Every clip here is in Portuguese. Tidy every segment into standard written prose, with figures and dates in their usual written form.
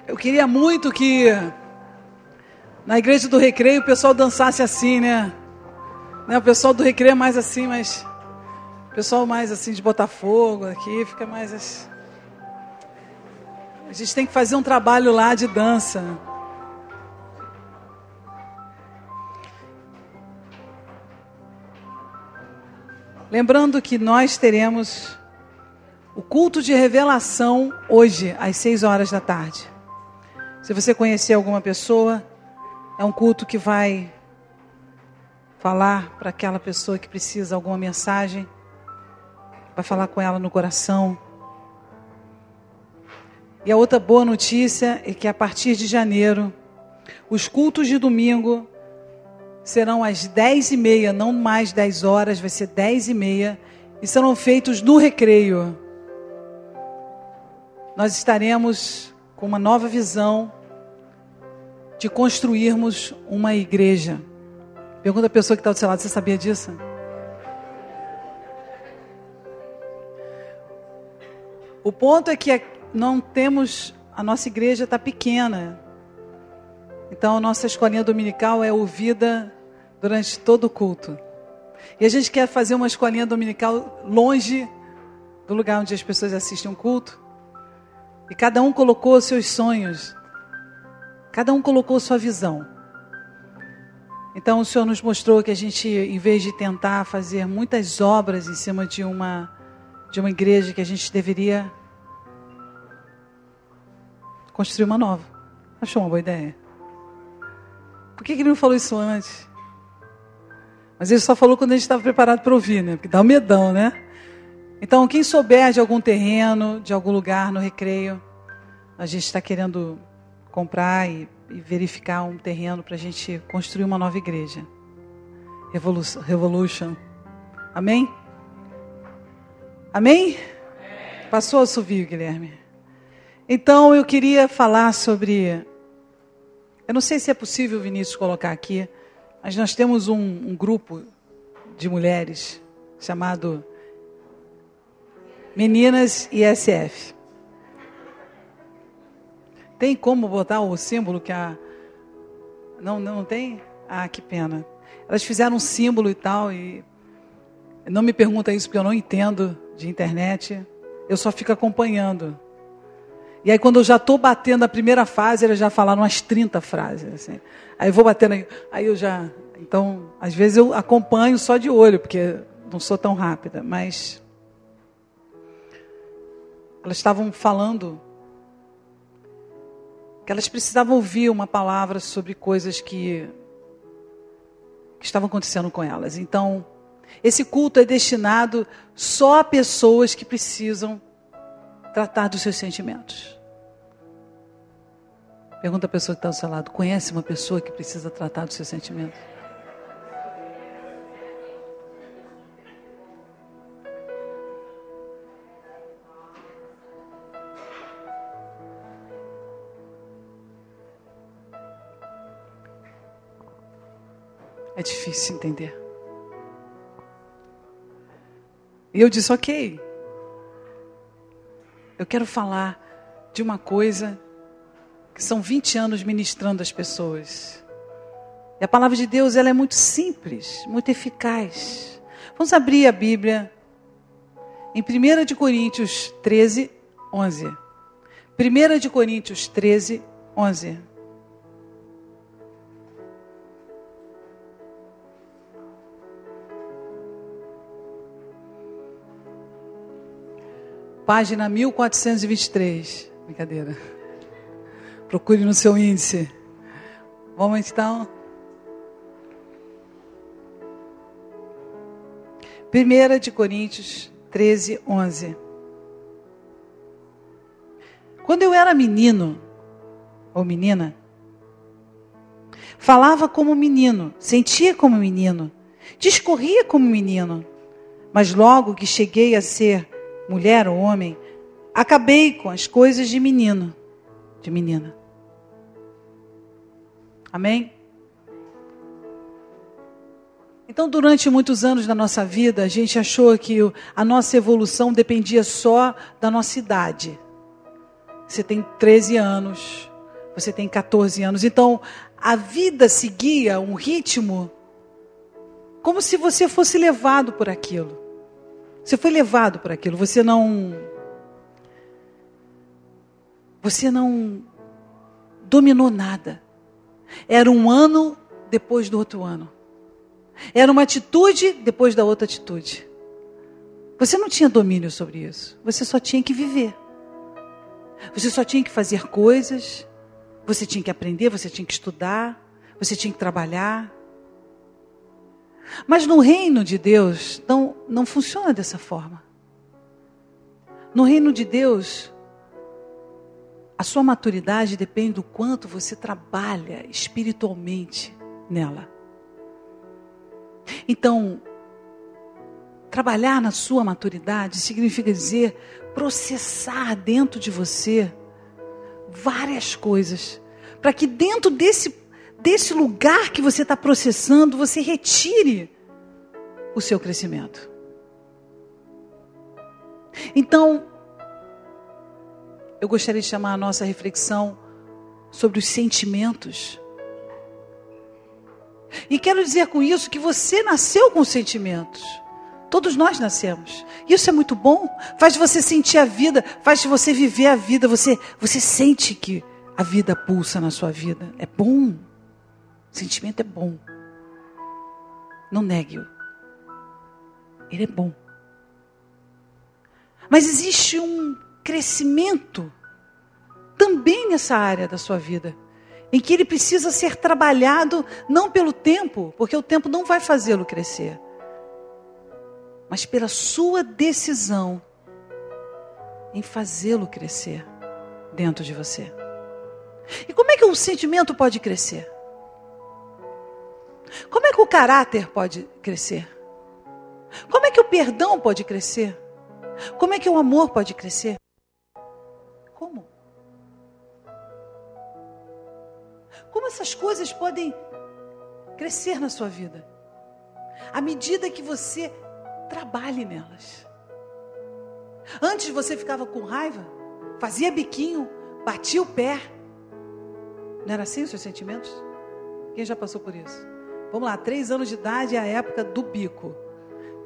Eu queria muito que na igreja do Recreio o pessoal dançasse assim, né? O pessoal do Recreio é mais assim, mas o pessoal mais assim de Botafogo aqui fica mais assim. A gente tem que fazer um trabalho lá de dança. Lembrando que nós teremos o culto de revelação hoje, às 6 horas da tarde. Se você conhecer alguma pessoa, é um culto que vai falar para aquela pessoa que precisa alguma mensagem, vai falar com ela no coração. E a outra boa notícia é que a partir de janeiro, os cultos de domingo serão às 10h30, não mais 10 horas, vai ser 10h30, e serão feitos no Recreio. Nós estaremos com uma nova visão de construirmos uma igreja. Pergunta a pessoa que está do seu lado, você sabia disso? O ponto é que não temos, a nossa igreja está pequena. Então a nossa escolinha dominical é ouvida durante todo o culto. E a gente quer fazer uma escolinha dominical longe do lugar onde as pessoas assistem um culto. E cada um colocou seus sonhos. Cada um colocou sua visão. Então o Senhor nos mostrou que a gente, em vez de tentar fazer muitas obras em cima de uma igreja, que a gente deveria construir uma nova. Achou uma boa ideia? Por que ele não falou isso antes? Mas ele só falou quando a gente estava preparado para ouvir, né? Porque dá um medão, né? Então, quem souber de algum terreno, de algum lugar no Recreio, a gente está querendo comprar e verificar um terreno para a gente construir uma nova igreja. Revolution. Amém? Amém? Passou o assovio, Guilherme. Então, eu queria falar sobre... Eu não sei se é possível, Vinícius, colocar aqui, mas nós temos um grupo de mulheres chamado Meninas ISF. Tem como botar o símbolo que a... Não tem? Ah, que pena. Elas fizeram um símbolo e tal, e não me pergunta isso porque eu não entendo de internet. Eu só fico acompanhando. E aí quando eu já estou batendo a primeira fase, eles já falaram umas 30 frases. Assim. Aí eu vou batendo, aí eu já... Então, às vezes eu acompanho só de olho, porque não sou tão rápida. Mas elas estavam falando que elas precisavam ouvir uma palavra sobre coisas que estavam acontecendo com elas. Então, esse culto é destinado só a pessoas que precisam tratar dos seus sentimentos. Pergunta a pessoa que está ao seu lado, conhece uma pessoa que precisa tratar dos seus sentimentos? É difícil entender. E eu disse, ok. Eu quero falar de uma coisa que são 20 anos ministrando às pessoas. E a palavra de Deus, ela é muito simples, muito eficaz. Vamos abrir a Bíblia em 1 de Coríntios 13, 11. 1 de Coríntios 13, 11. Página 1423. Brincadeira. Procure no seu índice. Vamos então. 1 de Coríntios 13, 11. Quando eu era menino, ou menina, falava como menino, sentia como menino, discorria como menino. Mas logo que cheguei a ser mulher ou homem, acabei com as coisas de menino, de menina. Amém? Então, durante muitos anos da nossa vida, a gente achou que a nossa evolução dependia só da nossa idade. Você tem 13 anos, Você tem 14 anos. Então, a vida seguia um ritmo como se você fosse levado por aquilo. Você foi levado por aquilo. Você não dominou nada. Era um ano depois do outro ano. Era uma atitude depois da outra atitude. Você não tinha domínio sobre isso. Você só tinha que viver. Você só tinha que fazer coisas. Você tinha que aprender, você tinha que estudar. Você tinha que trabalhar. Mas no reino de Deus, não funciona dessa forma. No reino de Deus, a sua maturidade depende do quanto você trabalha espiritualmente nela. Então, trabalhar na sua maturidade significa dizer processar dentro de você várias coisas, para que dentro desse lugar que você está processando, você retire o seu crescimento. Então, eu gostaria de chamar a nossa reflexão sobre os sentimentos. E quero dizer com isso que você nasceu com sentimentos. Todos nós nascemos. Isso é muito bom. Faz você sentir a vida, faz você viver a vida. Você sente que a vida pulsa na sua vida. É bom. Sentimento é bom. Não negue-o. Ele é bom. Mas existe um crescimento também nessa área da sua vida, em que ele precisa ser trabalhado não pelo tempo, porque o tempo não vai fazê-lo crescer, mas pela sua decisão em fazê-lo crescer dentro de você. E como é que um sentimento pode crescer? Como é que o caráter pode crescer? Como é que o perdão pode crescer? Como é que o amor pode crescer? Como? Como essas coisas podem crescer na sua vida? À medida que você trabalhe nelas. Antes você ficava com raiva, fazia biquinho, batia o pé. Não era assim os seus sentimentos? Quem já passou por isso? Vamos lá, 3 anos de idade é a época do bico.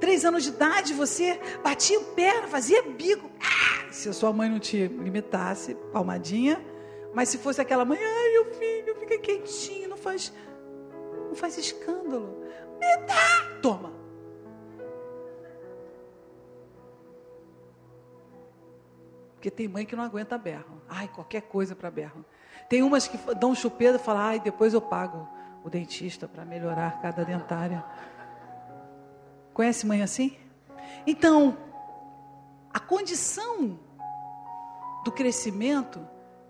3 anos de idade você batia o pé, fazia bico. Se a sua mãe não te limitasse, palmadinha. Mas se fosse aquela mãe, ai meu filho, fica quietinho, não faz escândalo. Me dá! Toma. Porque tem mãe que não aguenta berro. Ai, qualquer coisa para berro. Tem umas que dão um chupeta e falam, ai, depois eu pago o dentista para melhorar cada dentária. Conhece mãe assim? Então, a condição do crescimento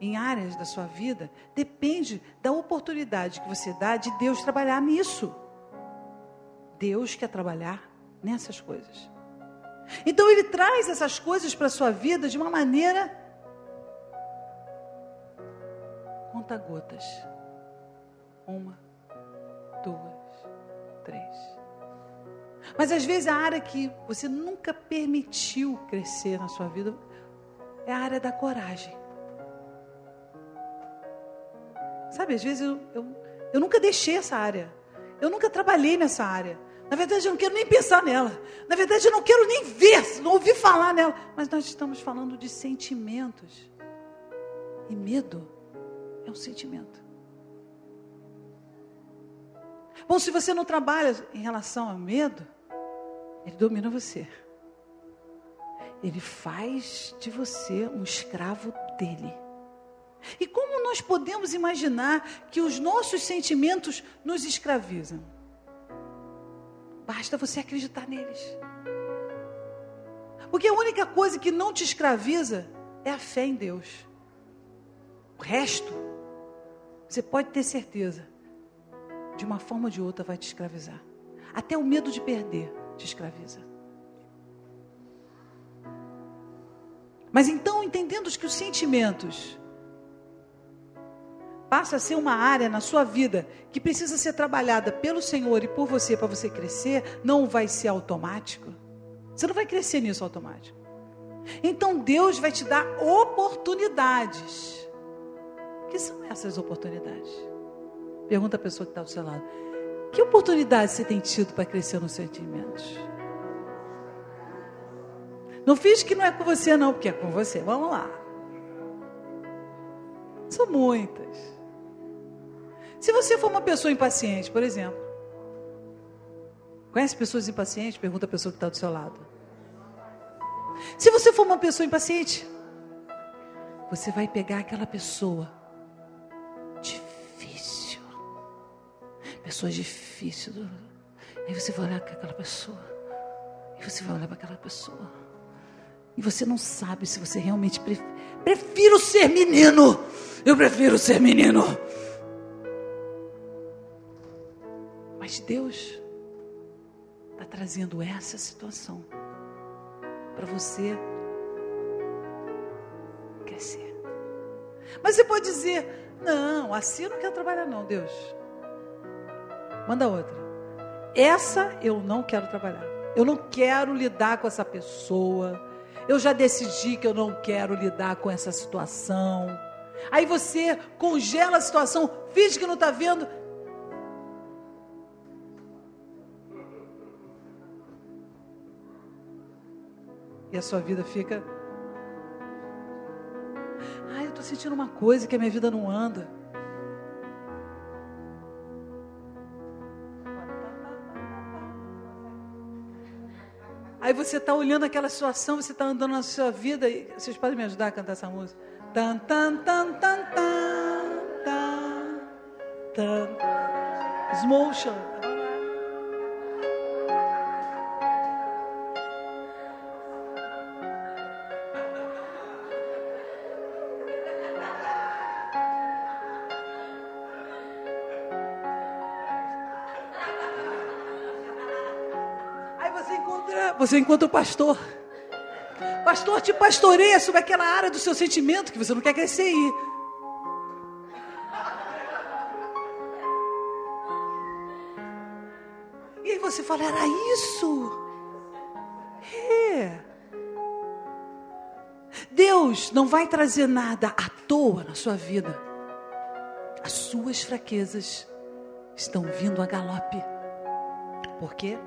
em áreas da sua vida depende da oportunidade que você dá de Deus trabalhar nisso. Deus quer trabalhar nessas coisas. Então Ele traz essas coisas para a sua vida de uma maneira conta-gotas. 1, 2, 3. Mas às vezes a área que você nunca permitiu crescer na sua vida é a área da coragem. Sabe, às vezes eu nunca deixei essa área. Eu nunca trabalhei nessa área. Na verdade, eu não quero nem pensar nela. Na verdade, eu não quero nem ver, não ouvir falar nela. Mas nós estamos falando de sentimentos. E medo é um sentimento. Bom, se você não trabalha em relação ao medo, ele domina você. Ele faz de você um escravo dele. E como nós podemos imaginar que os nossos sentimentos nos escravizam? Basta você acreditar neles. Porque a única coisa que não te escraviza é a fé em Deus. O resto, você pode ter certeza, de uma forma ou de outra vai te escravizar. Até o medo de perder te escraviza. Mas então, entendendo que os sentimentos passa a ser uma área na sua vida que precisa ser trabalhada pelo Senhor e por você para você crescer, não vai ser automático. Você não vai crescer nisso automático. Então Deus vai te dar oportunidades O que são essas oportunidades? Pergunta a pessoa que está do seu lado. Que oportunidade você tem tido para crescer nos sentimentos? Não finge que não é com você não, porque é com você. Vamos lá. São muitas. Se você for uma pessoa impaciente, por exemplo. Conhece pessoas impacientes? Pergunta a pessoa que está do seu lado. Se você for uma pessoa impaciente, você vai pegar aquela pessoa difícil. Pessoa difícil. Aí você vai olhar para aquela pessoa. E você vai olhar para aquela pessoa. E você não sabe se você realmente prefiro ser menino. Eu prefiro ser menino. Mas Deus está trazendo essa situação para você crescer. Mas você pode dizer, não, assim eu não quero trabalhar não, Deus. Manda outra. Essa eu não quero trabalhar. Eu não quero lidar com essa pessoa. Eu já decidi que eu não quero lidar com essa situação. Aí você congela a situação, finge que não está vendo. E a sua vida fica... eu estou sentindo uma coisa que a minha vida não anda. Aí você está olhando aquela situação, você está andando na sua vida. E vocês podem me ajudar a cantar essa música? Tan, tan, tan, tan, tan, tan, tan. Smotion. Você encontra o pastor. Pastor te pastoreia sobre aquela área do seu sentimento que você não quer crescer aí. E aí você fala, era isso? Deus não vai trazer nada à toa na sua vida. As suas fraquezas estão vindo a galope. Por quê?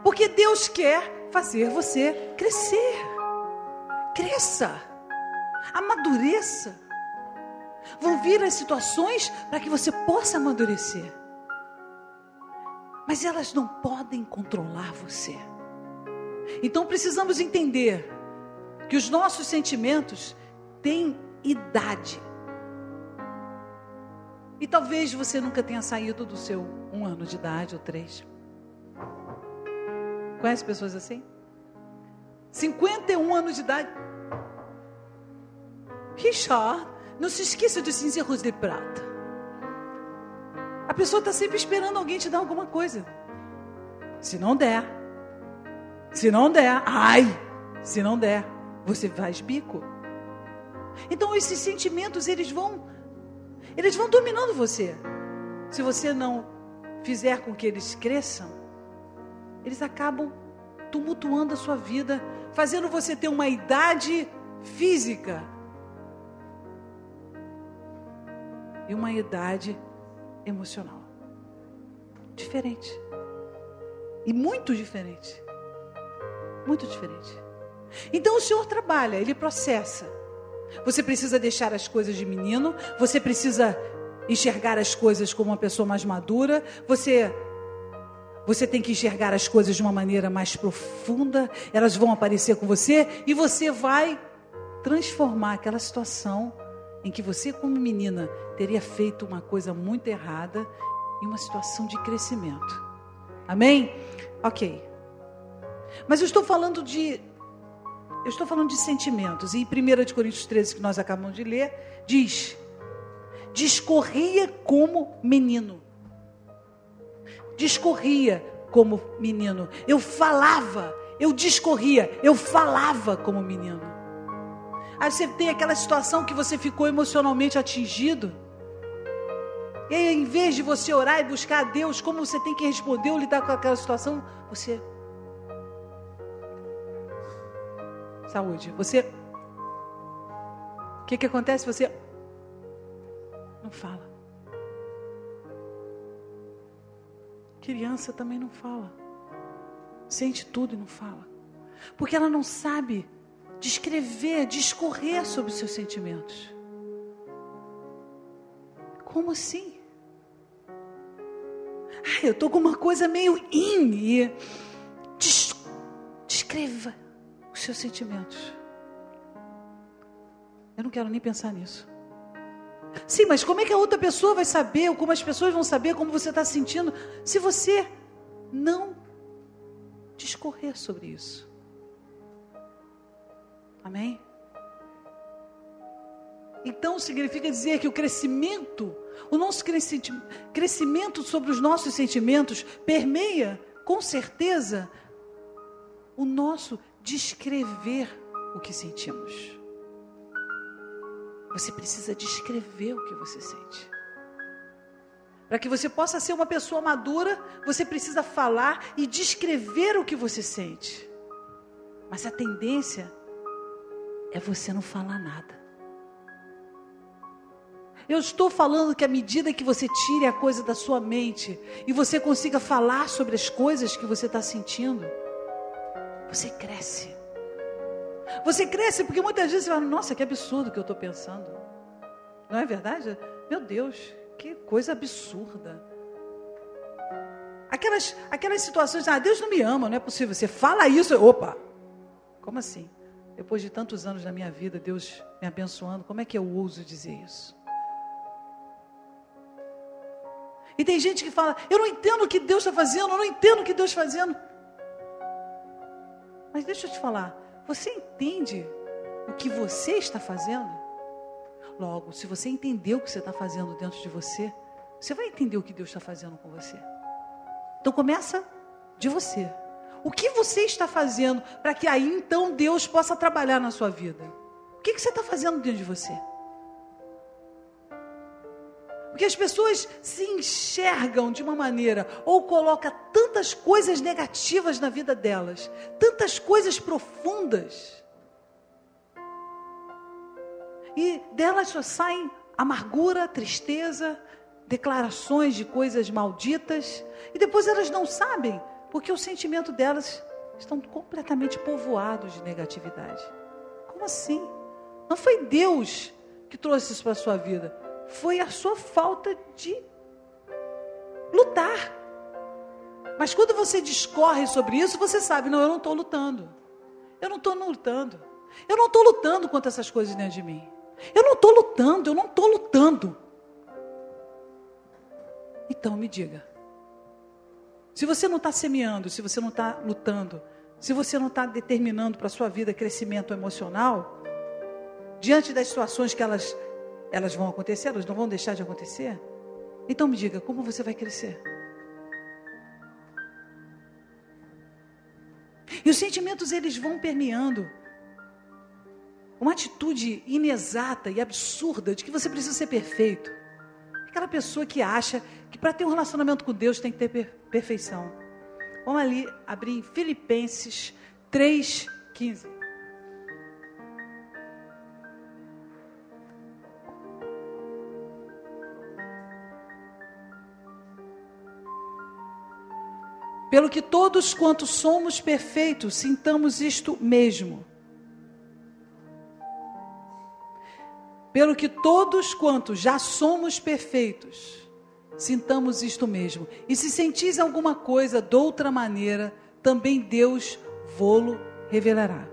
Porque Deus quer fazer você crescer. Cresça. Amadureça. Vão vir as situações para que você possa amadurecer. Mas elas não podem controlar você. Então precisamos entender que os nossos sentimentos têm idade. E talvez você nunca tenha saído do seu 1 ano de idade ou 3. Conhece pessoas assim? 51 anos de idade. Richard, não se esqueça dos cinzeiros de prata. A pessoa está sempre esperando alguém te dar alguma coisa. Se não der, se não der, você faz bico. Então esses sentimentos, eles vão dominando você. Se você não fizer com que eles cresçam, eles acabam tumultuando a sua vida, fazendo você ter uma idade física e uma idade emocional diferente. E muito diferente. Muito diferente. Então o Senhor trabalha, Ele processa. Você precisa deixar as coisas de menino, você precisa enxergar as coisas como uma pessoa mais madura, você tem que enxergar as coisas de uma maneira mais profunda, elas vão aparecer com você e você vai transformar aquela situação em que você, como menina, teria feito uma coisa muito errada em uma situação de crescimento. Amém? Ok. Mas eu estou falando de sentimentos. E em 1 Coríntios 13, que nós acabamos de ler, diz: discorria como menino. Discorria como menino. Eu falava, eu discorria, eu falava como menino. Aí você tem aquela situação que você ficou emocionalmente atingido. E aí, em vez de você orar e buscar a Deus, como você tem que responder ou lidar com aquela situação, você... Saúde. O que acontece? Você não fala. Criança também não fala. Sente tudo e não fala. Porque ela não sabe descrever, discorrer sobre os seus sentimentos. Como assim? Eu estou com uma coisa meio e descreva os seus sentimentos. Eu não quero nem pensar nisso. Sim, mas como é que a outra pessoa vai saber, ou como as pessoas vão saber como você está se sentindo, se você não discorrer sobre isso? Amém? Então significa dizer que o crescimento, o nosso crescimento sobre os nossos sentimentos permeia, com certeza, o nosso descrever o que sentimos. Você precisa descrever o que você sente. Para que você possa ser uma pessoa madura, você precisa falar e descrever o que você sente. Mas a tendência é você não falar nada. Eu estou falando que à medida que você tire a coisa da sua mente e você consiga falar sobre as coisas que você está sentindo, você cresce. Você cresce porque muitas vezes você fala, nossa, que absurdo que eu estou pensando. Não é verdade? Meu Deus, que coisa absurda. Aquelas situações, Deus não me ama, não é possível. Você fala isso, opa, como assim? Depois de tantos anos na minha vida, Deus me abençoando, como é que eu ouso dizer isso? E tem gente que fala, eu não entendo o que Deus está fazendo, eu não entendo o que Deus está fazendo. Mas deixa eu te falar, você entende o que você está fazendo? Logo, se você entender o que você está fazendo dentro de você, você vai entender o que Deus está fazendo com você. Então começa de você. O que você está fazendo para que aí então Deus possa trabalhar na sua vida? O que você está fazendo dentro de você? Porque as pessoas se enxergam de uma maneira, ou colocam tantas coisas negativas na vida delas, tantas coisas profundas, e delas só saem amargura, tristeza, declarações de coisas malditas, e depois elas não sabem, porque o sentimento delas estão completamente povoados de negatividade. Como assim? Não foi Deus que trouxe isso para a sua vida. Foi a sua falta de lutar. Mas quando você discorre sobre isso, você sabe, não, eu não estou lutando. Eu não estou lutando. Eu não estou lutando contra essas coisas dentro de mim. Eu não estou lutando. Então me diga. Se você não está semeando, se você não está lutando, se você não está determinando para a sua vida crescimento emocional, diante das situações que elas vão acontecer, elas não vão deixar de acontecer. Então me diga, como você vai crescer? E os sentimentos, eles vão permeando uma atitude inexata e absurda de que você precisa ser perfeito. Aquela pessoa que acha que para ter um relacionamento com Deus tem que ter perfeição. Vamos ali abrir em Filipenses 3:15. Pelo que todos quanto somos perfeitos, sintamos isto mesmo. Pelo que todos quanto já somos perfeitos, sintamos isto mesmo. E se sentis alguma coisa de outra maneira, também Deus vô-lo revelará.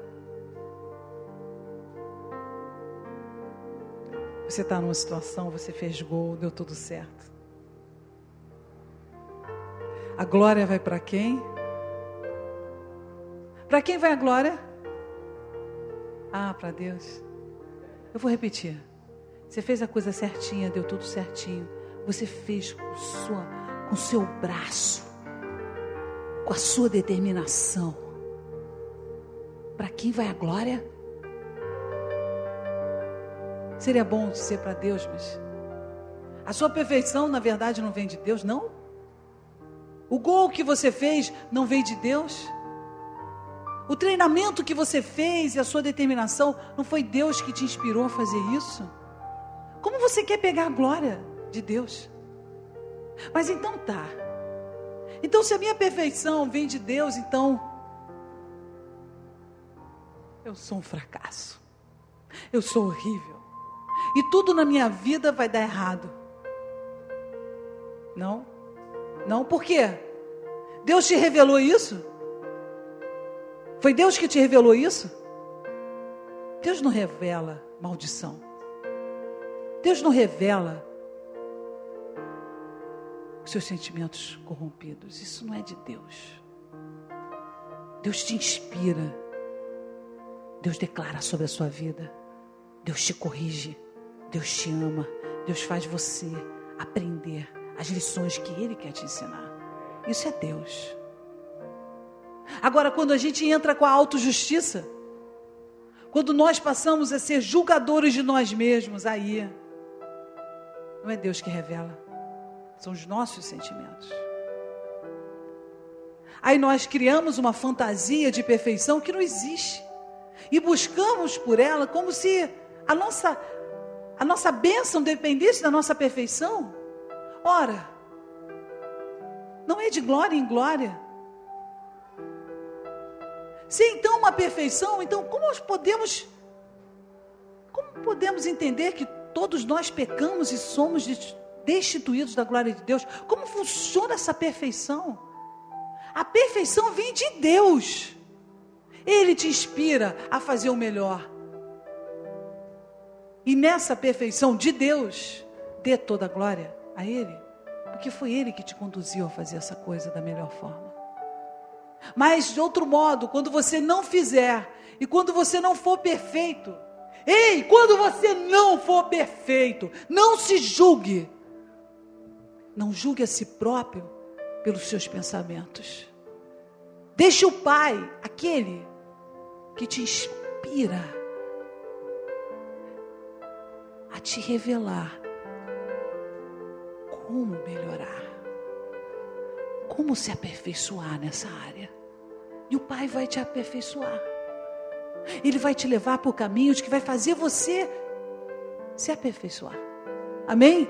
Você está numa situação, você fez gol, deu tudo certo. A glória vai para quem? Para quem vai a glória? Para Deus. Eu vou repetir. Você fez a coisa certinha, deu tudo certinho. Você fez com o seu braço, com a sua determinação. Para quem vai a glória? Seria bom ser para Deus, mas a sua perfeição, na verdade, não vem de Deus, não? O gol que você fez não veio de Deus? O treinamento que você fez e a sua determinação, não foi Deus que te inspirou a fazer isso? Como você quer pegar a glória de Deus? Mas então tá. Então se a minha perfeição vem de Deus, então eu sou um fracasso. Eu sou horrível. E tudo na minha vida vai dar errado. Não. Não, por quê? Deus te revelou isso? Foi Deus que te revelou isso? Deus não revela maldição. Deus não revela os seus sentimentos corrompidos. Isso não é de Deus. Deus te inspira. Deus declara sobre a sua vida. Deus te corrige. Deus te ama. Deus faz você aprender as lições que Ele quer te ensinar. Isso é Deus. Agora, quando a gente entra com a autojustiça, quando nós passamos a ser julgadores de nós mesmos, aí não é Deus que revela, são os nossos sentimentos. Aí nós criamos uma fantasia de perfeição que não existe e buscamos por ela como se a nossa bênção dependesse da nossa perfeição. Ora, não é de glória em glória. Se então uma perfeição, então como podemos entender que todos nós pecamos e somos destituídos da glória de Deus? Como funciona essa perfeição? A perfeição vem de Deus. Ele te inspira a fazer o melhor. E nessa perfeição de Deus, dê toda a glória a Ele, porque foi Ele que te conduziu a fazer essa coisa da melhor forma. Mas de outro modo, quando você não fizer, e quando você não for perfeito, quando você não for perfeito, não se julgue. Não julgue a si próprio pelos seus pensamentos. Deixe o Pai, aquele que te inspira, a te revelar como melhorar, como se aperfeiçoar nessa área. E o Pai vai te aperfeiçoar. Ele vai te levar por caminhos que vai fazer você se aperfeiçoar. Amém?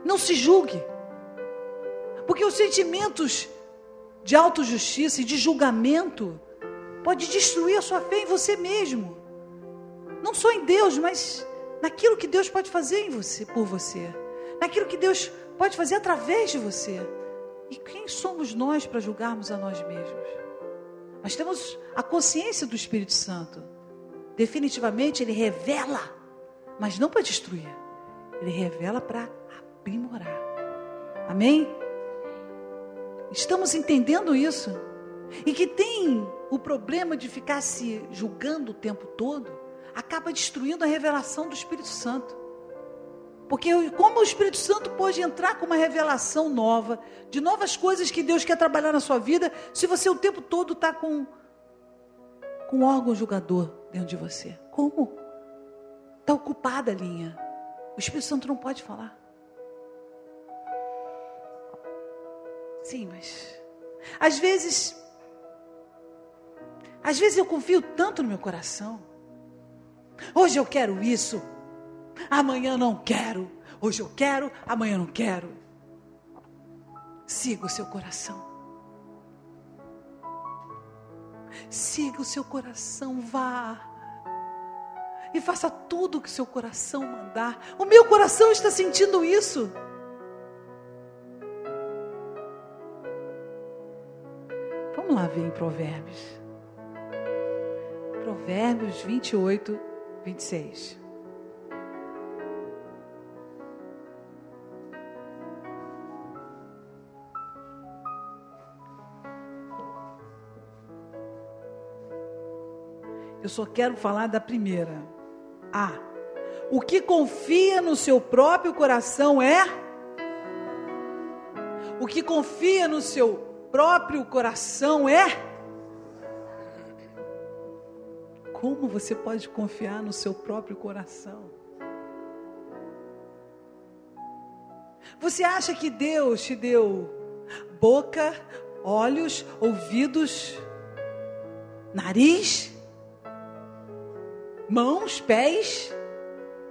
Não se julgue. Porque os sentimentos de autojustiça e de julgamento pode destruir a sua fé em você mesmo. Não só em Deus, mas naquilo que Deus pode fazer em você, por você. Naquilo que Deus pode fazer através de você. E quem somos nós para julgarmos a nós mesmos? Nós temos a consciência do Espírito Santo. Definitivamente Ele revela, mas não para destruir. Ele revela para aprimorar. Amém? Estamos entendendo isso? E que tem o problema de ficar se julgando o tempo todo, acaba destruindo a revelação do Espírito Santo. Porque como o Espírito Santo pode entrar com uma revelação nova, de novas coisas que Deus quer trabalhar na sua vida, se você o tempo todo está com um órgão julgador dentro de você? Como? Está ocupada a linha. O Espírito Santo não pode falar. Sim, mas às vezes eu confio tanto no meu coração. Hoje eu quero isso, amanhã não quero. Hoje eu quero, amanhã não quero. Siga o seu coração. Siga o seu coração, vá. E faça tudo o que o seu coração mandar. O meu coração está sentindo isso. Vamos lá ver em Provérbios. Provérbios 28, 26. Eu só quero falar da primeira. O que confia no seu próprio coração é... O que confia no seu próprio coração é... Como você pode confiar no seu próprio coração? Você acha que Deus te deu boca, olhos, ouvidos, nariz, mãos, pés,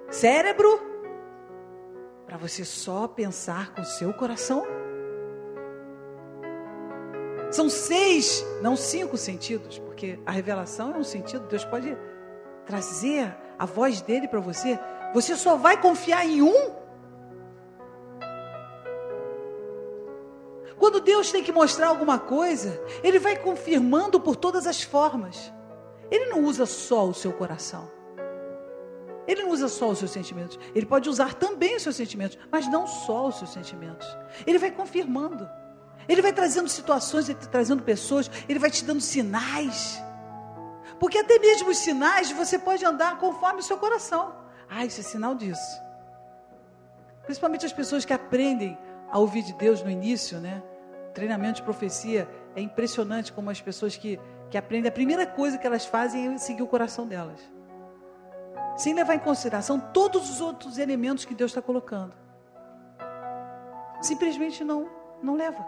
cérebro para você só pensar com o seu coração? São 6, não 5 sentidos, porque a revelação é um sentido. Deus pode trazer a voz dele para você. Você só vai confiar em um? Quando Deus tem que mostrar alguma coisa, Ele vai confirmando por todas as formas. Ele não usa só o seu coração. Ele não usa só os seus sentimentos. Ele pode usar também os seus sentimentos, mas não só os seus sentimentos. Ele vai confirmando. Ele vai trazendo situações, ele vai trazendo pessoas, ele vai te dando sinais. Porque até mesmo os sinais você pode andar conforme o seu coração. Isso é sinal disso. Principalmente as pessoas que aprendem a ouvir de Deus no início, né? Treinamento de profecia, é impressionante como as pessoas que aprendem, a primeira coisa que elas fazem é seguir o coração delas. Sem levar em consideração todos os outros elementos que Deus está colocando. Simplesmente não leva.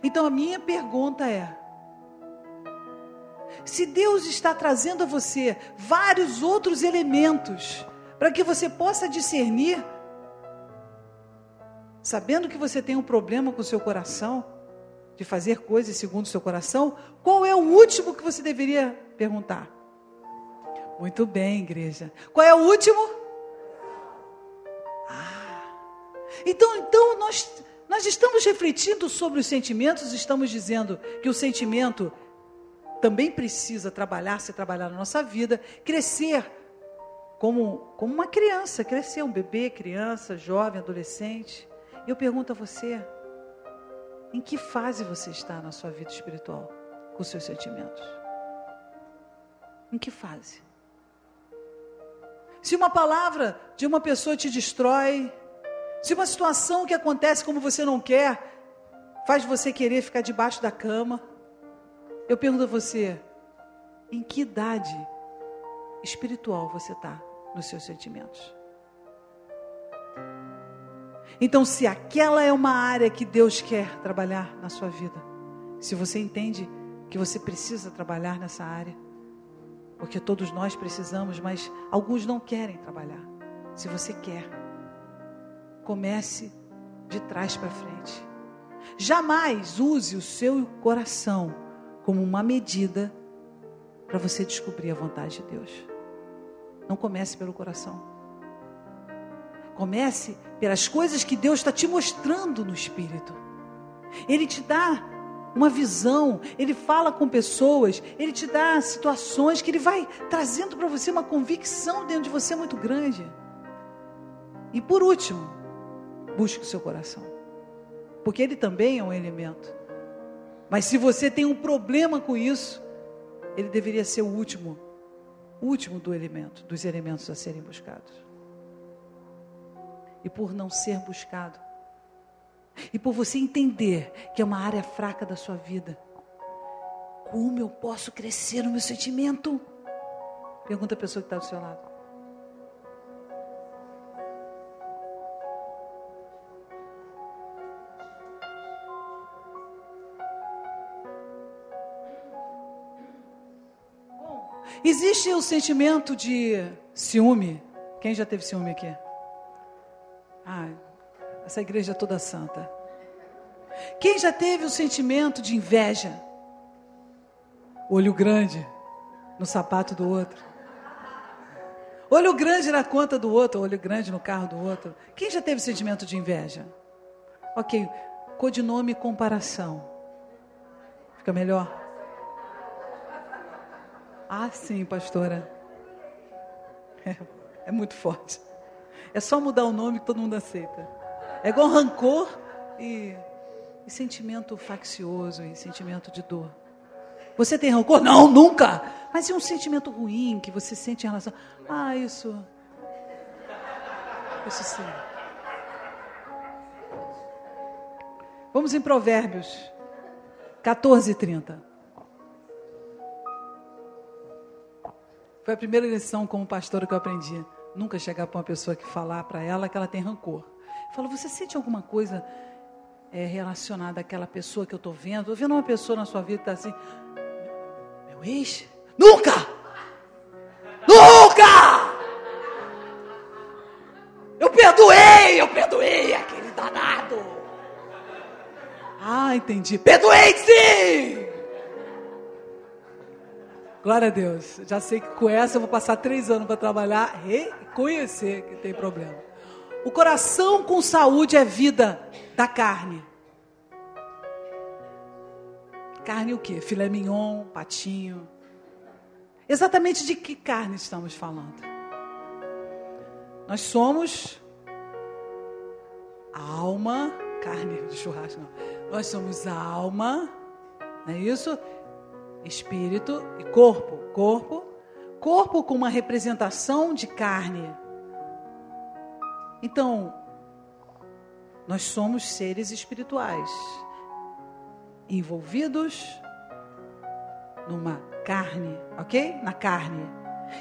Então a minha pergunta é: se Deus está trazendo a você vários outros elementos para que você possa discernir, sabendo que você tem um problema com o seu coração, de fazer coisas segundo o seu coração, qual é o último que você deveria perguntar? Muito bem, igreja. Qual é o último? Então nós estamos refletindo sobre os sentimentos, estamos dizendo que o sentimento também precisa ser trabalhado na nossa vida, crescer como uma criança, crescer um bebê, criança, jovem, adolescente. Eu pergunto a você, em que fase você está na sua vida espiritual com os seus sentimentos? Em que fase? Se uma palavra de uma pessoa te destrói, se uma situação que acontece como você não quer, faz você querer ficar debaixo da cama, eu pergunto a você, em que idade espiritual você está nos seus sentimentos? Então, se aquela é uma área que Deus quer trabalhar na sua vida, se você entende que você precisa trabalhar nessa área, porque todos nós precisamos, mas alguns não querem trabalhar. Se você quer, comece de trás para frente. Jamais use o seu coração como uma medida para você descobrir a vontade de Deus. Não comece pelo coração. Comece pelas coisas que Deus está te mostrando no Espírito. Ele te dá uma visão, Ele fala com pessoas, Ele te dá situações que Ele vai trazendo para você uma convicção dentro de você muito grande. E por último, busque o seu coração, porque ele também é um elemento. Mas se você tem um problema com isso, ele deveria ser o último dos elementos a serem buscados. E por não ser buscado, e por você entender que é uma área fraca da sua vida, como eu posso crescer no meu sentimento? Pergunta a pessoa que está do seu lado. Existe o sentimento de ciúme. Quem já teve ciúme aqui? Essa igreja é toda santa. Quem já teve o sentimento de inveja? Olho grande no sapato do outro. Olho grande na conta do outro, olho grande no carro do outro. Quem já teve sentimento de inveja? Ok, codinome comparação. Fica melhor? Sim, pastora. É muito forte. É só mudar o nome que todo mundo aceita. É igual rancor e sentimento faccioso e sentimento de dor. Você tem rancor? Não, nunca. Mas é um sentimento ruim que você sente em relação... Isso sim. Vamos em Provérbios 14:30. Foi a primeira lição como pastora que eu aprendi. Nunca chegar para uma pessoa que falar para ela que ela tem rancor. Fala, você sente alguma coisa relacionada àquela pessoa que eu estou vendo? Estou vendo uma pessoa na sua vida que está assim, meu ex? Nunca! Nunca! Eu perdoo Ah, entendi. Perdoei-se! Glória a Deus. Já sei que com essa eu vou passar 3 anos para trabalhar, reconhecer que tem problema. O coração com saúde é vida da carne. Carne o quê? Filé mignon, patinho. Exatamente de que carne estamos falando? Nós somos alma, carne de churrasco não. Nós somos alma, não é isso? Espírito e corpo. Corpo com uma representação de carne. Então, nós somos seres espirituais, envolvidos numa carne, ok? Na carne.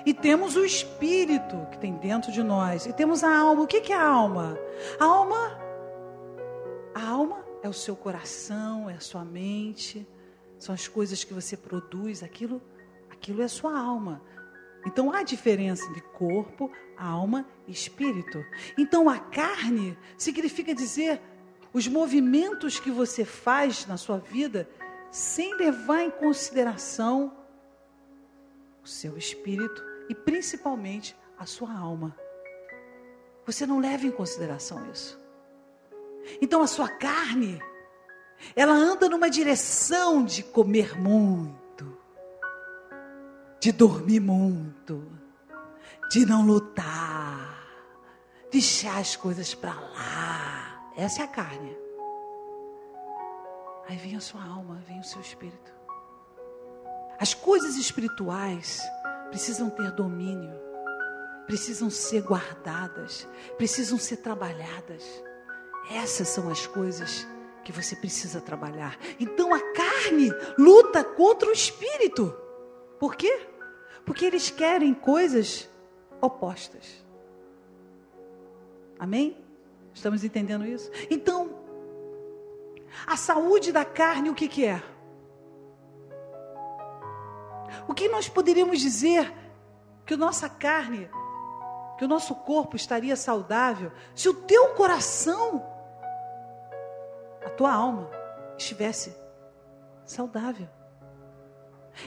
E temos o espírito que tem dentro de nós. E temos a alma. O que é a alma? A alma é o seu coração, é a sua mente, são as coisas que você produz, aquilo é a sua alma. Então há diferença de corpo, alma e espírito. Então a carne significa dizer os movimentos que você faz na sua vida sem levar em consideração o seu espírito e principalmente a sua alma. Você não leva em consideração isso. Então a sua carne, ela anda numa direção de comer muito, de dormir muito, de não lutar, deixar as coisas para lá. Essa é a carne. Aí vem a sua alma, vem o seu espírito. As coisas espirituais precisam ter domínio, precisam ser guardadas, precisam ser trabalhadas. Essas são as coisas que você precisa trabalhar. Então a carne luta contra o espírito. Por quê? Porque eles querem coisas opostas. Amém? Estamos entendendo isso? Então, a saúde da carne, o que é? O que nós poderíamos dizer que a nossa carne, que o nosso corpo estaria saudável se o teu coração, a tua alma, estivesse saudável?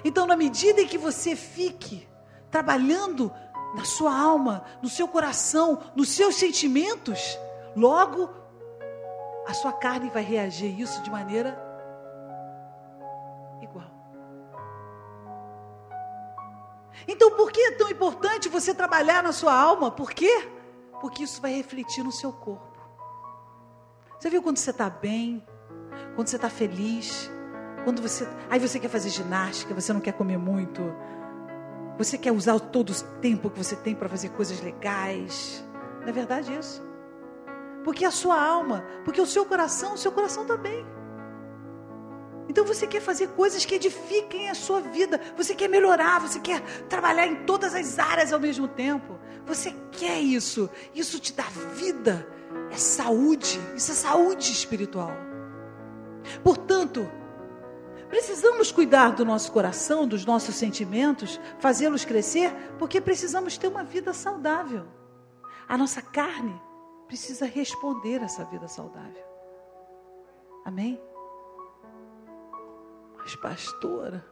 Então, na medida em que você fique trabalhando na sua alma, no seu coração, nos seus sentimentos, logo a sua carne vai reagir a isso de maneira igual. Então, por que é tão importante você trabalhar na sua alma? Por quê? Porque isso vai refletir no seu corpo. Você viu quando você está bem? Quando você está feliz? Aí você quer fazer ginástica, você não quer comer muito. Você quer usar todo o tempo que você tem para fazer coisas legais. Não é verdade isso? Porque a sua alma, porque o seu coração está bem. Então você quer fazer coisas que edifiquem a sua vida. Você quer melhorar, você quer trabalhar em todas as áreas ao mesmo tempo. Você quer isso. Isso te dá vida. É saúde. Isso é saúde espiritual. Portanto, precisamos cuidar do nosso coração, dos nossos sentimentos, fazê-los crescer, porque precisamos ter uma vida saudável. A nossa carne precisa responder a essa vida saudável. Amém? Mas, pastora,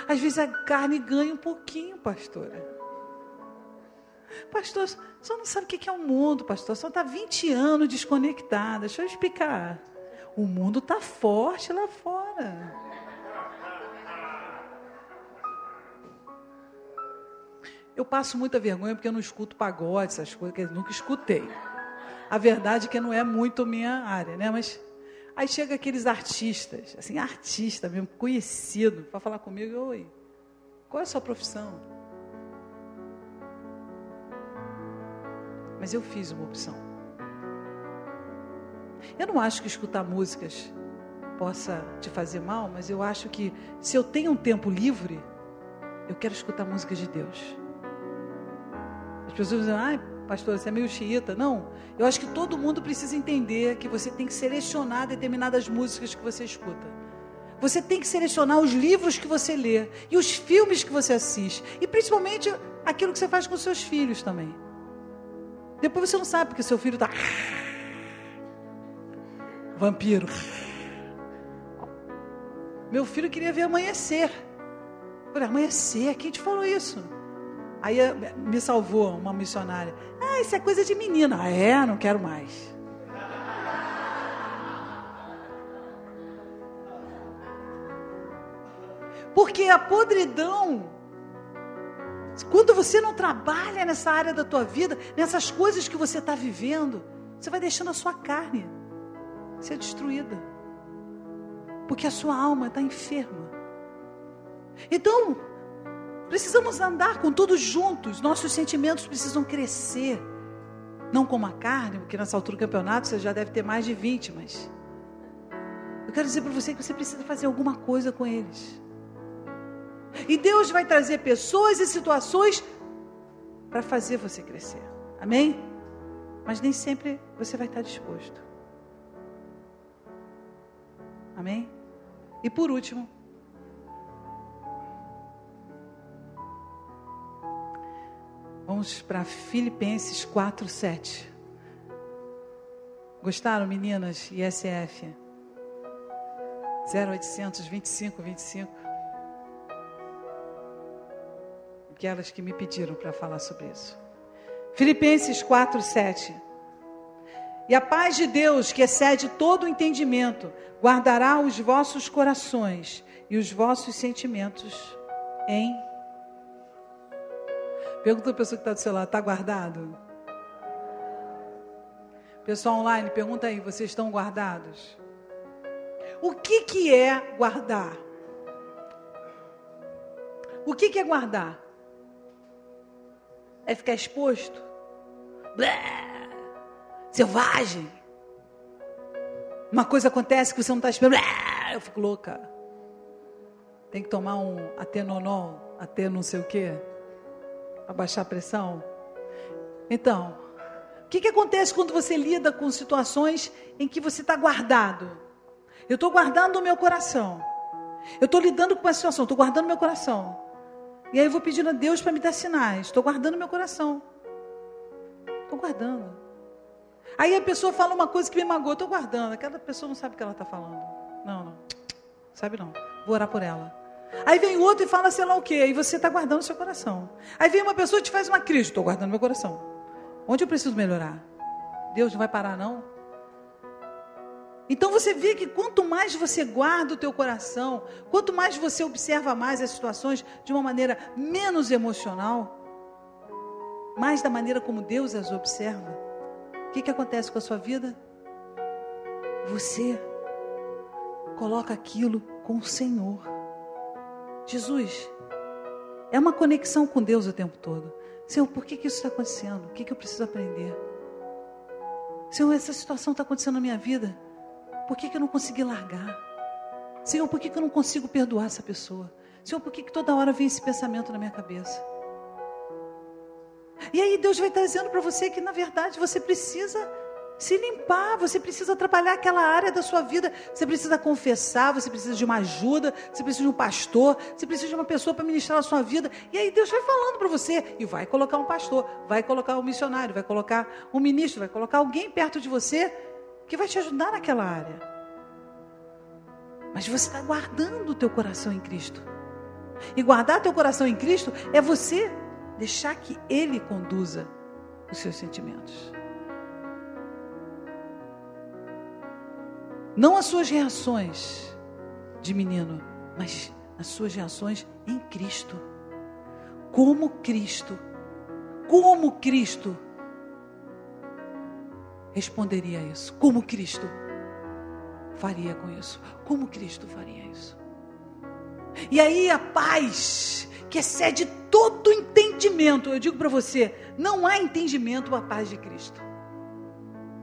às vezes a carne ganha um pouquinho, pastora. Pastor, só não sabe o que é o mundo, pastor. Só está 20 anos desconectada. Deixa eu explicar. O mundo está forte lá fora. Eu passo muita vergonha porque eu não escuto pagode, essas coisas que eu nunca escutei. A verdade é que não é muito minha área, né? Mas aí chega aqueles artistas, assim, artista mesmo, conhecido, para falar comigo. Oi, qual é a sua profissão? Mas eu fiz uma opção. Eu não acho que escutar músicas possa te fazer mal, mas eu acho que se eu tenho um tempo livre, eu quero escutar músicas de Deus. As pessoas dizem, ai, pastor, você é meio xiita. Não, eu acho que todo mundo precisa entender que você tem que selecionar determinadas músicas que você escuta. Você tem que selecionar os livros que você lê e os filmes que você assiste. E principalmente aquilo que você faz com os seus filhos também. Depois você não sabe porque seu filho está... vampiro. Meu filho queria ver amanhecer. Eu falei, amanhecer? Quem te falou isso? Aí me salvou uma missionária. Ah, isso é coisa de menina. Ah, é? Não quero mais. Porque a podridão, quando você não trabalha nessa área da tua vida, nessas coisas que você está vivendo, você vai deixando a sua carne ser destruída. Porque a sua alma está enferma. Então, precisamos andar com todos juntos. Nossos sentimentos precisam crescer. Não como a carne, porque nessa altura do campeonato você já deve ter mais de 20, mas eu quero dizer para você que você precisa fazer alguma coisa com eles. E Deus vai trazer pessoas e situações para fazer você crescer. Amém? Mas nem sempre você vai estar disposto. Amém? E por último, vamos para Filipenses 4:7. Gostaram, meninas? ISF 0800 25 25. Aquelas que me pediram para falar sobre isso. Filipenses 4:7. E a paz de Deus, que excede todo o entendimento, guardará os vossos corações e os vossos sentimentos em... Pergunta a pessoa que está do seu lado, está guardado? Pessoal online, pergunta aí, vocês estão guardados? O que é guardar? O que é guardar? É ficar exposto? Blé! Selvagem. Uma coisa acontece que você não está esperando. Blé! Eu fico louca. Tem que tomar um atenonol, até não sei o quê, para baixar a pressão. Então, o que acontece quando você lida com situações em que você está guardado? Eu estou guardando o meu coração. Eu estou lidando com uma situação, estou guardando o meu coração. E aí eu vou pedindo a Deus para me dar sinais. Estou guardando meu coração. Estou guardando. Aí a pessoa fala uma coisa que me magoou. Estou guardando. Aquela pessoa não sabe o que ela está falando. Não. Sabe não. Vou orar por ela. Aí vem outro e fala sei lá o quê. E você está guardando o seu coração. Aí vem uma pessoa e te faz uma crise. Estou guardando meu coração. Onde eu preciso melhorar? Deus não vai parar não? Então você vê que quanto mais você guarda o teu coração, quanto mais você observa mais as situações de uma maneira menos emocional, mais da maneira como Deus as observa, o que acontece com a sua vida? Você coloca aquilo com o Senhor. Jesus, é uma conexão com Deus o tempo todo. Senhor, por que isso está acontecendo? O que eu preciso aprender? Senhor, essa situação está acontecendo na minha vida. Por que eu não consegui largar? Senhor, por que eu não consigo perdoar essa pessoa? Senhor, por que toda hora vem esse pensamento na minha cabeça? E aí Deus vai trazendo para você que na verdade você precisa se limpar, você precisa trabalhar aquela área da sua vida, você precisa confessar, você precisa de uma ajuda, você precisa de um pastor, você precisa de uma pessoa para ministrar a sua vida. E aí Deus vai falando para você, e vai colocar um pastor, vai colocar um missionário, vai colocar um ministro, vai colocar alguém perto de você, que vai te ajudar naquela área. Mas você está guardando o teu coração em Cristo. E guardar teu coração em Cristo é você deixar que Ele conduza os seus sentimentos. Não as suas reações de menino, mas as suas reações em Cristo. Como Cristo responderia a isso? Como Cristo faria com isso? Como Cristo faria isso? E aí a paz que excede todo entendimento, eu digo para você, não há entendimento a paz de Cristo.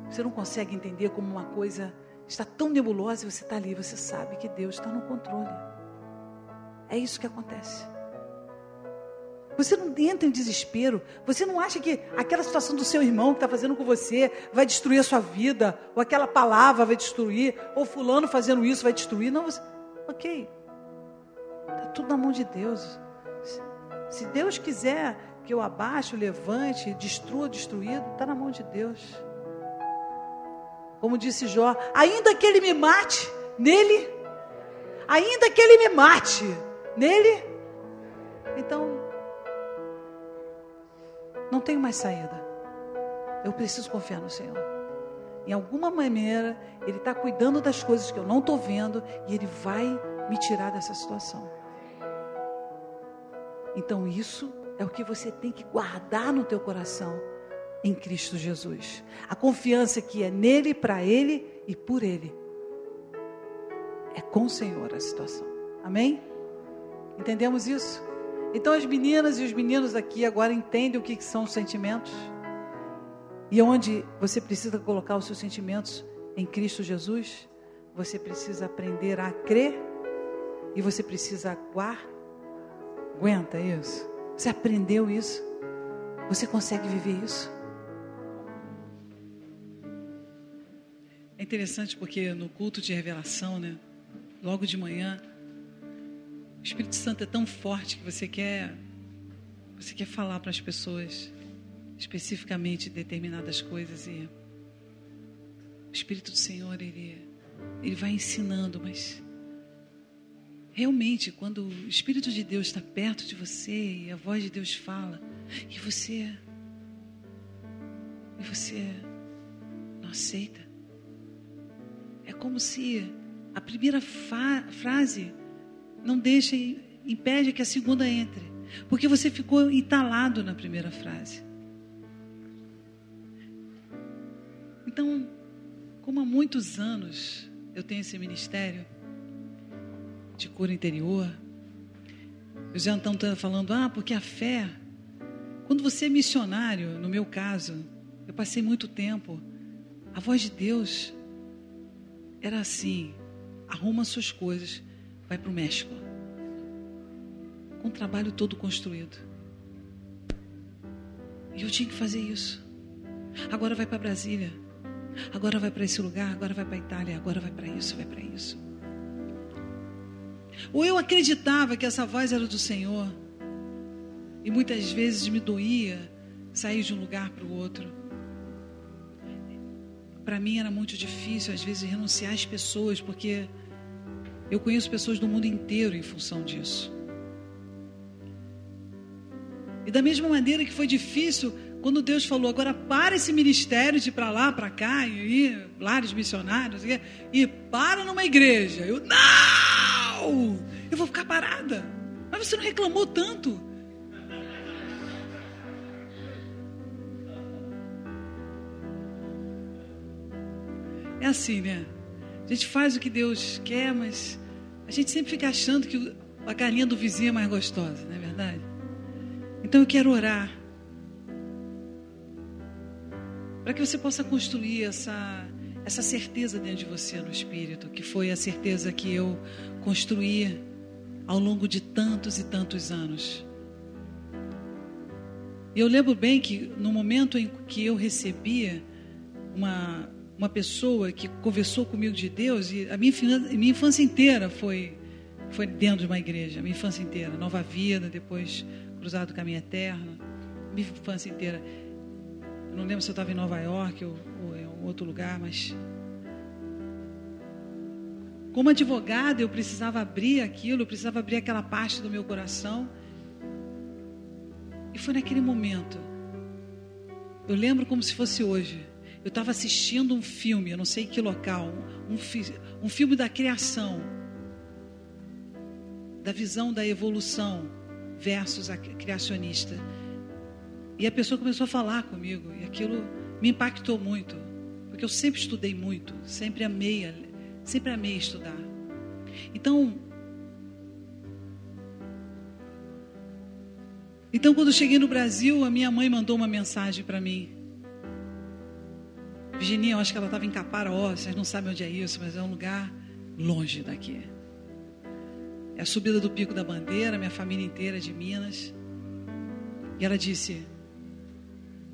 Você não consegue entender como uma coisa está tão nebulosa e você está ali, você sabe que Deus está no controle. É isso que acontece. Você não entra em desespero. Você não acha que aquela situação do seu irmão que está fazendo com você vai destruir a sua vida, ou aquela palavra vai destruir, ou fulano fazendo isso vai destruir. Não, você... ok, está tudo na mão de Deus. Se Deus quiser que eu abaixe, levante, destrua o destruído, está na mão de Deus. Como disse Jó, ainda que ele me mate, nele ainda que Ele me mate, nele, então, não tenho mais saída. Eu preciso confiar no Senhor. Em alguma maneira, Ele está cuidando das coisas que eu não estou vendo e Ele vai me tirar dessa situação. Então isso é o que você tem que guardar no teu coração em Cristo Jesus. A confiança que é nele, para Ele e por Ele. É com o Senhor a situação. Amém? Entendemos isso? Então as meninas e os meninos aqui agora entendem o que são os sentimentos. E onde você precisa colocar os seus sentimentos em Cristo Jesus, você precisa aprender a crer e você precisa aguenta isso. Você aprendeu isso? Você consegue viver isso? É interessante porque no culto de revelação, né, logo de manhã, o Espírito Santo é tão forte que você quer falar para as pessoas especificamente determinadas coisas, e o Espírito do Senhor, ele vai ensinando, mas realmente quando o Espírito de Deus está perto de você e a voz de Deus fala e você não aceita, é como se a primeira frase não impede que a segunda entre, porque você ficou entalado na primeira frase. Então, como há muitos anos eu tenho esse ministério de cura interior, eu já então estou falando, porque a fé, quando você é missionário, no meu caso, eu passei muito tempo, a voz de Deus era assim: arruma suas coisas, vai para o México, com o trabalho todo construído, e eu tinha que fazer isso. Agora vai para Brasília, agora vai para esse lugar, agora vai para a Itália, agora vai para isso, vai para isso. Ou eu acreditava que essa voz era do Senhor, e muitas vezes me doía sair de um lugar para o outro. Para mim era muito difícil, às vezes, renunciar às pessoas, porque eu conheço pessoas do mundo inteiro em função disso. E da mesma maneira que foi difícil quando Deus falou, agora para esse ministério de ir para lá, para cá, e ir, lares missionários, e para numa igreja. Não! Eu vou ficar parada. Mas você não reclamou tanto. É assim, né? A gente faz o que Deus quer, mas a gente sempre fica achando que a galinha do vizinho é mais gostosa, não é verdade? Então eu quero orar para que você possa construir essa certeza dentro de você no Espírito, que foi a certeza que eu construí ao longo de tantos e tantos anos. E eu lembro bem que no momento em que eu recebia uma pessoa que conversou comigo de Deus, e a minha infância inteira foi dentro de uma igreja, a minha infância inteira, Nova Vida, depois Cruzado do Caminho Eterno, minha infância inteira. Eu não lembro se eu estava em Nova York ou em outro lugar, mas como advogada eu precisava abrir aquilo, eu precisava abrir aquela parte do meu coração. E foi naquele momento, eu lembro como se fosse hoje, eu estava assistindo um filme, eu não sei que local, um filme da criação, da visão da evolução versus a criacionista. E a pessoa começou a falar comigo, e aquilo me impactou muito, porque eu sempre estudei muito, sempre amei estudar. Então, quando eu cheguei no Brasil, a minha mãe mandou uma mensagem para mim. Virginia, eu acho que ela estava em Caparaó, vocês não sabem onde é isso, mas é um lugar longe daqui. É a subida do Pico da Bandeira, minha família inteira é de Minas. E ela disse: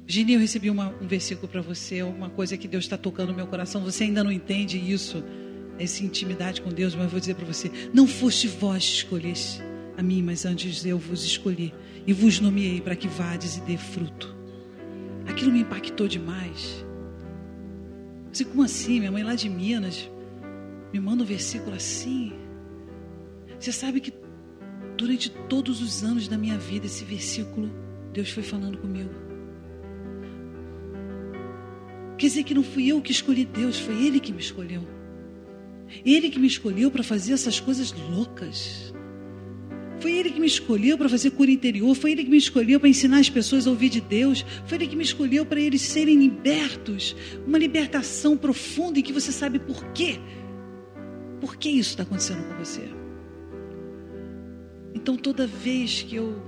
Virginia, eu recebi um versículo para você, uma coisa que Deus está tocando no meu coração, você ainda não entende isso, essa intimidade com Deus, mas eu vou dizer para você, não foste vós que escolheste a mim, mas antes eu vos escolhi e vos nomeei para que vades e dê fruto. Aquilo me impactou demais. Eu disse, como assim? Minha mãe lá de Minas me manda um versículo assim. Você sabe que durante todos os anos da minha vida, esse versículo, Deus foi falando comigo. Quer dizer que não fui eu que escolhi Deus, foi Ele que me escolheu. Ele que me escolheu para fazer essas coisas loucas. Foi Ele que me escolheu para fazer cura interior. Foi Ele que me escolheu para ensinar as pessoas a ouvir de Deus. Foi Ele que me escolheu para eles serem libertos. Uma libertação profunda em que você sabe por quê. Por que isso está acontecendo com você? Então toda vez que eu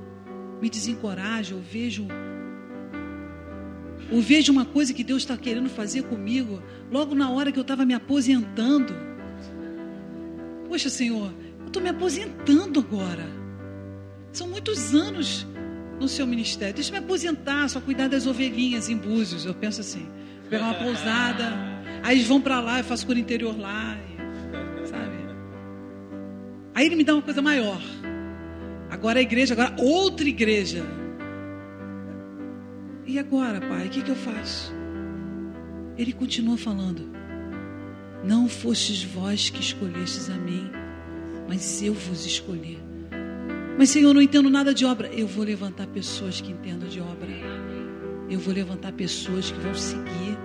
me desencorajo, ou vejo uma coisa que Deus está querendo fazer comigo, logo na hora que eu estava me aposentando. Poxa, Senhor, eu estou me aposentando agora. São muitos anos no seu ministério. Deixa eu me aposentar, só cuidar das ovelhinhas em Búzios. Eu penso assim, pegar uma pousada, aí eles vão para lá, eu faço cura interior lá, sabe? Aí Ele me dá uma coisa maior. Agora a igreja, agora outra igreja. E agora, Pai, o que eu faço? Ele continua falando: não fostes vós que escolhestes a mim, mas eu vos escolhi. Mas, Senhor, eu não entendo nada de obra. Eu vou levantar pessoas que entendam de obra. Eu vou levantar pessoas que vão seguir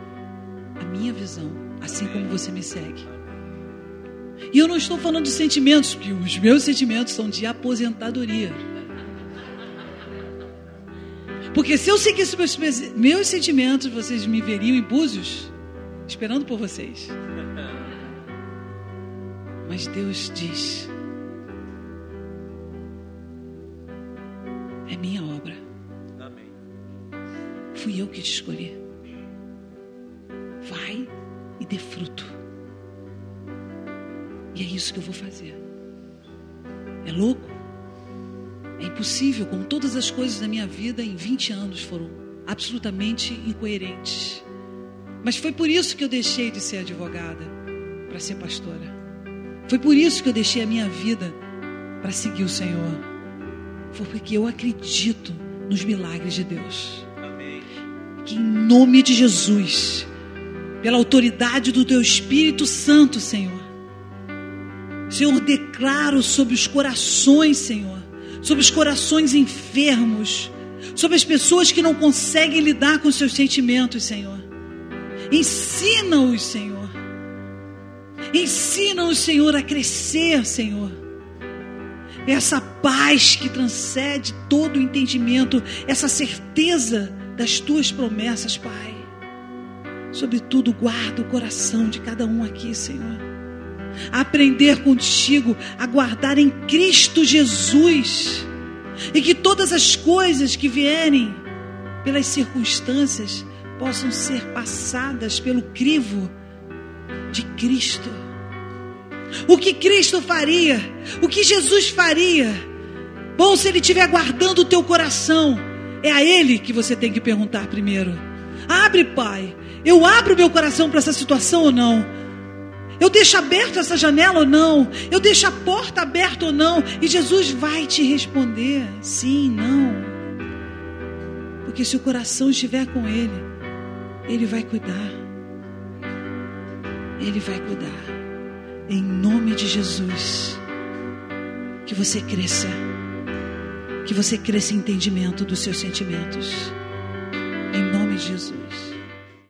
a minha visão, assim como você me segue. E eu não estou falando de sentimentos, porque os meus sentimentos são de aposentadoria. Porque se eu seguisse meus sentimentos, vocês me veriam em Búzios, esperando por vocês. Mas Deus diz: é minha obra. Amém. Fui eu que te escolhi. Vai e dê fruto. E é isso que eu vou fazer. É louco? É impossível, como todas as coisas da minha vida em 20 anos foram absolutamente incoerentes. Mas foi por isso que eu deixei de ser advogada para ser pastora. Foi por isso que eu deixei a minha vida para seguir o Senhor. Foi porque eu acredito nos milagres de Deus. Amém. Que em nome de Jesus, pela autoridade do Teu Espírito Santo, Senhor, declaro sobre os corações, Senhor, sobre os corações enfermos, sobre as pessoas que não conseguem lidar com seus sentimentos, Senhor. Ensina-os, Senhor. Ensina-os, Senhor, a crescer, Senhor. Essa paz que transcende todo o entendimento, essa certeza das Tuas promessas, Pai. Sobretudo, guarda o coração de cada um aqui, Senhor. A aprender contigo, a guardar em Cristo Jesus, e que todas as coisas que vierem pelas circunstâncias possam ser passadas pelo crivo de Cristo. O que Cristo faria, o que Jesus faria, bom, se Ele estiver guardando o teu coração, é a Ele que você tem que perguntar primeiro. Abre, Pai, eu abro meu coração para essa situação ou não? Eu deixo aberto essa janela ou não? Eu deixo a porta aberta ou não? E Jesus vai te responder sim, não. Porque se o coração estiver com Ele, Ele vai cuidar. Ele vai cuidar. Em nome de Jesus, que você cresça. Que você cresça em entendimento dos seus sentimentos. Em nome de Jesus.